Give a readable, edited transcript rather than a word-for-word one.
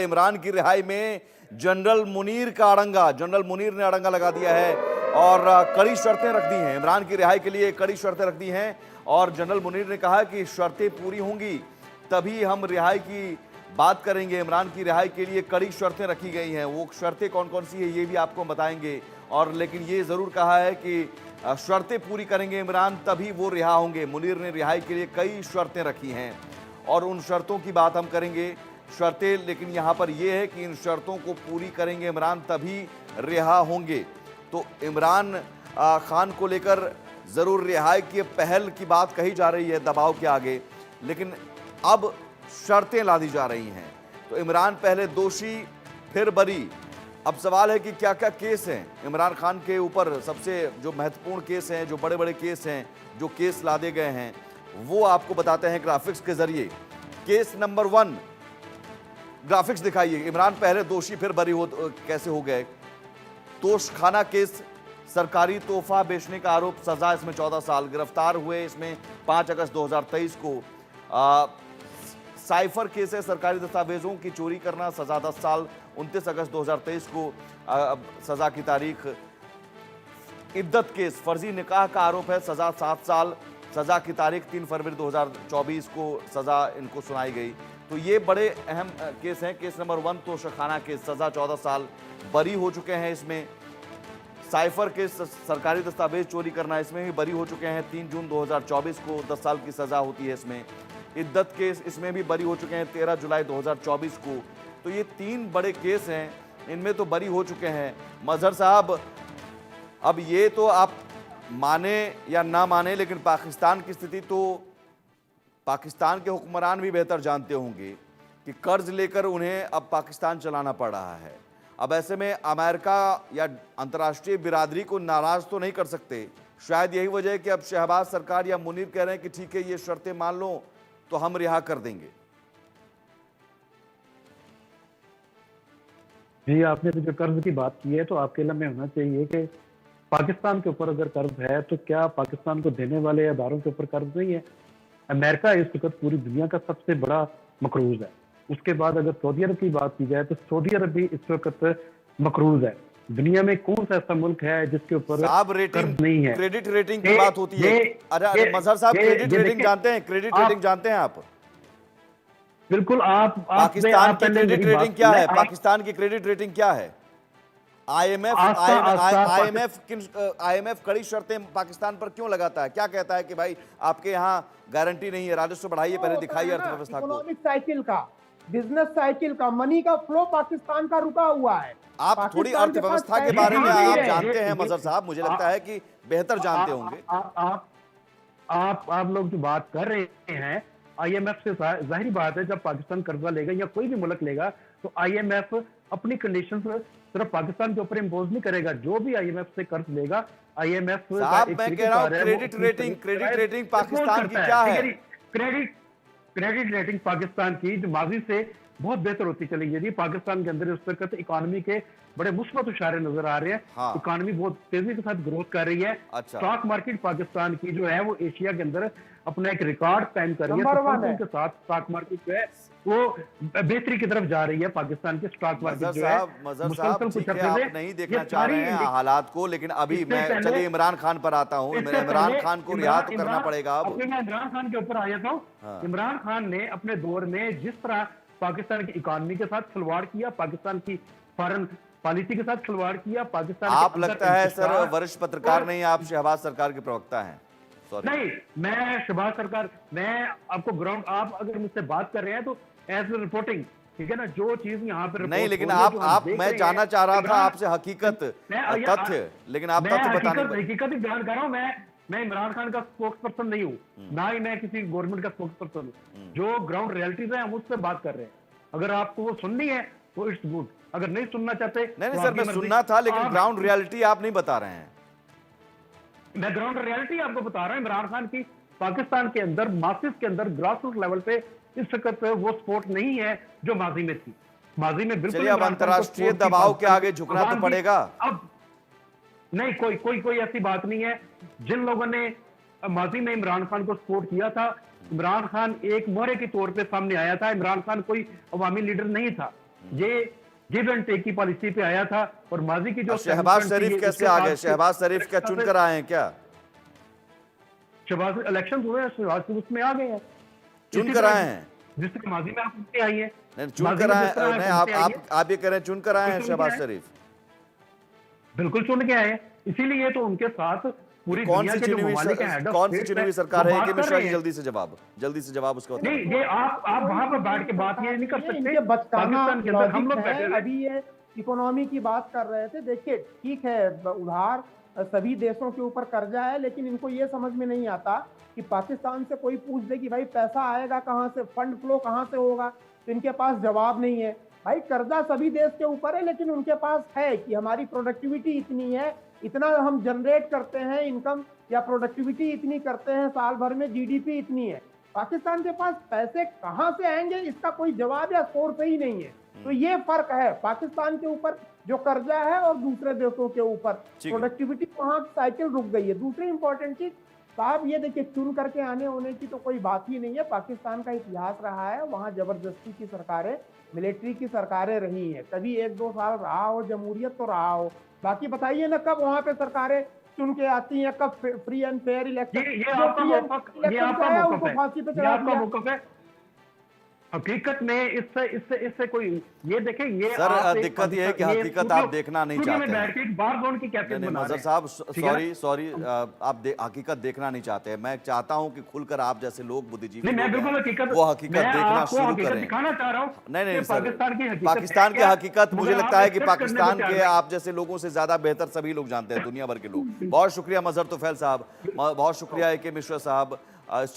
इमरान की रिहाई में जनरल मुनीर का अड़ंगा, जनरल मुनीर ने अड़ंगा लगा दिया है और कड़ी शर्तें रख दी हैं। इमरान की रिहाई के लिए कड़ी शर्तें रख दी हैं और जनरल मुनीर ने कहा कि शर्तें पूरी होंगी तभी हम रिहाई की बात करेंगे। इमरान की रिहाई के लिए कड़ी शर्तें रखी गई हैं। वो शर्तें कौन कौन सी है ये भी आपको बताएंगे, और लेकिन ये ज़रूर कहा है कि शर्तें पूरी करेंगे इमरान तभी वो रिहा होंगे। मुनीर ने रिहाई के लिए कई शर्तें रखी हैं और उन शर्तों की बात हम करेंगे। शर्तें, लेकिन यहाँ पर यह है कि इन शर्तों को पूरी करेंगे इमरान तभी रिहा होंगे। तो इमरान खान को लेकर ज़रूर रिहाई की पहल की बात कही जा रही है दबाव के आगे, लेकिन अब शर्तें ला दी जा रही हैं। तो इमरान पहले दोषी फिर बरी। अब सवाल है कि क्या क्या केस हैं इमरान खान के ऊपर। सबसे जो महत्वपूर्ण केस हैं, जो बड़े बड़े केस हैं, जो केस लादे गए हैं, वो आपको बताते हैं ग्राफिक्स के जरिए। केस नंबर 1, ग्राफिक्स दिखाइए। इमरान पहले दोषी फिर बरी कैसे हो गए। तोशखाना केस, सरकारी तोहफा बेचने का आरोप, सजा इसमें 14 साल। गिरफ्तार हुए इसमें 5 अगस्त 2023 को। साइफर केस है, सरकारी दस्तावेजों की चोरी करना, सजा 10 साल। 29 अगस्त 2023 को सजा की तारीख। इद्दत केस, फर्जी निकाह का आरोप है, सजा 7 साल। सजा की तारीख 3 फरवरी 2024 को सजा इनको सुनाई गई। तो ये बड़े अहम केस हैं। केस नंबर 1 तोशखाना केस, सजा 14 साल, बरी हो चुके हैं इसमें। साइफर केस, सरकारी दस्तावेज चोरी करना, इसमें भी बरी हो चुके हैं। 3 जून 2024 को 10 साल की सजा होती है इसमें। इद्दत केस, इसमें भी बरी हो चुके हैं 13 जुलाई 2024 को। तो ये 3 बड़े केस हैं, इनमें तो बरी हो चुके हैं। मजहर साहब, अब ये तो आप माने या ना माने, लेकिन पाकिस्तान की स्थिति तो पाकिस्तान के हुक्मरान भी बेहतर जानते होंगे कि कर्ज लेकर उन्हें अब पाकिस्तान चलाना पड़ रहा है। अब ऐसे में अमेरिका या अंतर्राष्ट्रीय बिरादरी को नाराज तो नहीं कर सकते। शायद यही वजह है कि अब शहबाज सरकार या मुनीर कह रहे हैं कि ठीक है, ये शर्तें मान लो तो हम रिहा कर देंगे। जी, आपने जो कर्ज की बात की है, तो आपके लिए में होना चाहिए कि पाकिस्तान के ऊपर अगर कर्ज है तो क्या पाकिस्तान को देने वाले अदारों के ऊपर कर्ज नहीं है। अमेरिका इस वक्त पूरी दुनिया का सबसे बड़ा मकरूज है। उसके बाद अगर सऊदी अरब की बात की जाए तो सऊदी अरब भी इस वक्त मकरूज है। दुनिया में कौन सा ऐसा मुल्क है जिसके ऊपर कर्ज नहीं है। क्रेडिट रेटिंग की बात होती है। अरे मजहर साहब, क्रेडिट रेटिंग जानते हैं? क्रेडिट रेटिंग जानते हैं आप? बिल्कुल। आप पाकिस्तान की क्रेडिट रेटिंग क्या है? पाकिस्तान की क्रेडिट रेटिंग क्या है? आईएमएफ कड़ी शर्तें पाकिस्तान पर क्यों लगाता है? क्या कहता है कि भाई आपके यहाँ गारंटी नहीं है, राजस्व बढ़ाइए, पहले दिखाइए अर्थव्यवस्था को। इकोनॉमिक साइकिल का, बिजनेस साइकिल का, मनी का फ्लो पाकिस्तान का रुका हुआ है। आप थोड़ी अर्थव्यवस्था के बारे में आप जानते हैं मजहर साहब, मुझे लगता है कि बेहतर जानते होंगे। आप लोग जो बात कर रहे हैं आईएमएफ से, जाहिर बात है जब पाकिस्तान कर्जा लेगा या कोई भी मुल्क लेगा तो आईएमएफ अपनी कंडीशंस सिर्फ पाकिस्तान के ऊपर इम्पोज नहीं करेगा। जो भी आईएमएफ से कर्ज लेगा, आईएमएफ साहब मैं कह रहा हूं क्रेडिट रेटिंग पाकिस्तान की क्या है? क्रेडिट रेटिंग पाकिस्तान की जो माजी से बहुत बेहतर होती चली गई थी। पाकिस्तान के अंदर उस वक्त इकोनॉमी के बड़े मुस्बत इशारे नजर आ रहे हैं। हाँ। इकोनॉमी बहुत तेजी के साथ ग्रोथ कर रही है। अच्छा। स्टॉक मार्केट पाकिस्तान की जो है वो एशिया के अंदर अपना एक रिकॉर्ड कायम कर रही है। के साथ स्टॉक मार्केट जो है वो बेहतरी की तरफ जा रही है। पाकिस्तान के स्टॉक मार्केट जो है, आप नहीं देखना चाह रहे हैं हालात को, लेकिन अभी मैं चलिए इमरान खान पर आता हूँ। इमरान खान को रिहा तो करना पड़ेगा। अब मैं इमरान खान के ऊपर आ जाता हूँ। इमरान खान ने अपने दौर में जिस तरह पाकिस्तान की इकोनॉमी के साथ खिलवाड़ किया, पाकिस्तान की फॉरेन पॉलिसी के साथ खिलवाड़ किया, पाकिस्तान आप लगता है सर वरिष्ठ पत्रकार नहीं, आप शहबाज सरकार के प्रवक्ता हैं। नहीं, मैं शहबाज सरकार, मैं आपको ग्राउंड, आप अगर मुझसे बात कर रहे हैं तो एज रिपोर्टिंग, ठीक है ना, जो चीज यहाँ पर नहीं, लेकिन आप मैं जानना चाह रहा था आपसे हकीकत तथ्य, लेकिन आप तथ्य बताने हकीकत ही बयान कर रहा हूँ। मैं इमरान खान का स्पोक्स पर्सन नहीं हूँ, ना ही मैं किसी गवर्नमेंट का स्पोक्स पर्सन हूँ। जो ग्राउंड रियलिटीज है हम उससे बात कर रहे हैं। अगर आपको वो सुननी है तो इट्स गुड, अगर नहीं सुनना चाहते नहीं सर, मैं सुनना था, लेकिन ग्राउंड रियलिटी आप नहीं बता रहे हैं। मैं ग्राउंड रियलिटी आपको बता रहा हूं। इमरान खान की पाकिस्तान के अंदर मासिस के अंदर ग्रासरूट लेवल पे इस वक्त वो सपोर्ट नहीं है जो माजी में थी। माजी में बिल्कुल अब अंतर्राष्ट्रीय दबाव के आगे झुकना तो पड़ेगा। अब नहीं, कोई ऐसी बात नहीं है। जिन लोगों ने माजी में इमरान खान को सपोर्ट किया था, इमरान खान एक मोहरे के तौर पे सामने आया था। इमरान खान कोई अवामी लीडर नहीं था। ये गिव एंड टेक की पॉलिसी पे आया था और माजी की जो शहबाज establishment थी, शरीफ कैसे उसके आ बाद गए? शहबाज शरीफ क्या चुन कर आए हैं क्या? शहबाज इलेक्शन हुए हैं, शहबाज शरीफ उसमें आ गए हैं, चुन इसी कर तरह आए हैं? जिस तरह माजी में आप उनसे आई है, नहीं, चुन माजी कर में आए जिस तरह हैं? नहीं, उनसे आई है, आप ये कह रहे हैं चुन कर आए हैं चुन के शहबाज आए। शरीफ? बिल्कुल चुन के आए हैं, इसीलिए तो उनके साथ पूरी कौन दुनिया सी के जो चुनी हुई ममालिक हैं, head of कौन सी state चुनी हुई हैं, सरकार वो है बात कि कर मिश्रा रहे जी? हैं। जल्दी से जवाब उसका बताओ। नहीं, ये आप वहां पर बैठ के बात ये नहीं कर सकते। इनके बचकाना पाकिस्तान के अंदर हम लॉजिक लोग बैठे है। हैं। अभी ये इकोनॉमी की बात कर रहे थे। देखिए, ठीक है, उधार सभी देशों के ऊपर कर्जा है, लेकिन इनको ये समझ में नहीं आता कि पाकिस्तान से कोई पूछ दे कि भाई पैसा आएगा कहाँ से, फंड फ्लो कहाँ से होगा, तो इनके पास जवाब नहीं है। भाई कर्जा सभी देश के ऊपर है, लेकिन उनके पास है कि हमारी प्रोडक्टिविटी इतनी है, इतना हम जनरेट करते हैं इनकम, या प्रोडक्टिविटी इतनी करते हैं साल भर में, जीडीपी इतनी है। पाकिस्तान के पास पैसे कहां से आएंगे, इसका कोई जवाब या सोर्स ही नहीं है। तो ये फर्क है पाकिस्तान के ऊपर जो कर्जा है और दूसरे देशों के ऊपर। प्रोडक्टिविटी वहां साइकिल रुक गई है। दूसरी इंपॉर्टेंट चीज साहब, ये देखिए, चुन करके आने होने की तो कोई बात ही नहीं है। पाकिस्तान का इतिहास रहा है, वहां जबरदस्ती की सरकारें, मिलिट्री की सरकारें रही हैं। कभी 1-2 साल रहा हो जमहूरियत तो रहा हो, बाकी बताइए ना कब वहां पे सरकारें चुन के आती हैं, कब फ्री एंड फेयर इलेक्शन। ये आपका मौकफ है, फांसी पे ये चढ़ा आपका दिया। मौकफ है। हकीकत में इससे कोई ये देखें, ये सर, आप एक दिक्कत ये है कि ये हकीकत स्टूडियो- आप देखना नहीं स्टूडियो में चाहते हैं। बैठ के एक बार जोन की कैफियत नहीं, बना मजहर रहे हैं। साहब, ठीक है ना? सॉरी, आप हकीकत देखना नहीं चाहते हैं। मैं चाहता हूं कि खुलकर आप जैसे लोग, बुद्धिजीवी नहीं, मैं लोग बिल्कुल हैं, हकीकत, वो हकीकत मैं देखना आपको शुरू हकीकत करें। दिखाना चाह रहा हूँ नहीं कि सर, पाकिस्तान की हकीकत पाकिस्तान की है क्या? हकीकत मुझे मगर लगता आप है कि एक्सेप्ट करने को पाकिस्तान तैयार के नहीं। आप जैसे लोगों से ज्यादा बेहतर सभी लोग जानते हैं, दुनिया भर के लोग। बहुत शुक्रिया मजहर तुफैल साहब, बहुत शुक्रिया AK मिश्रा साहब। इस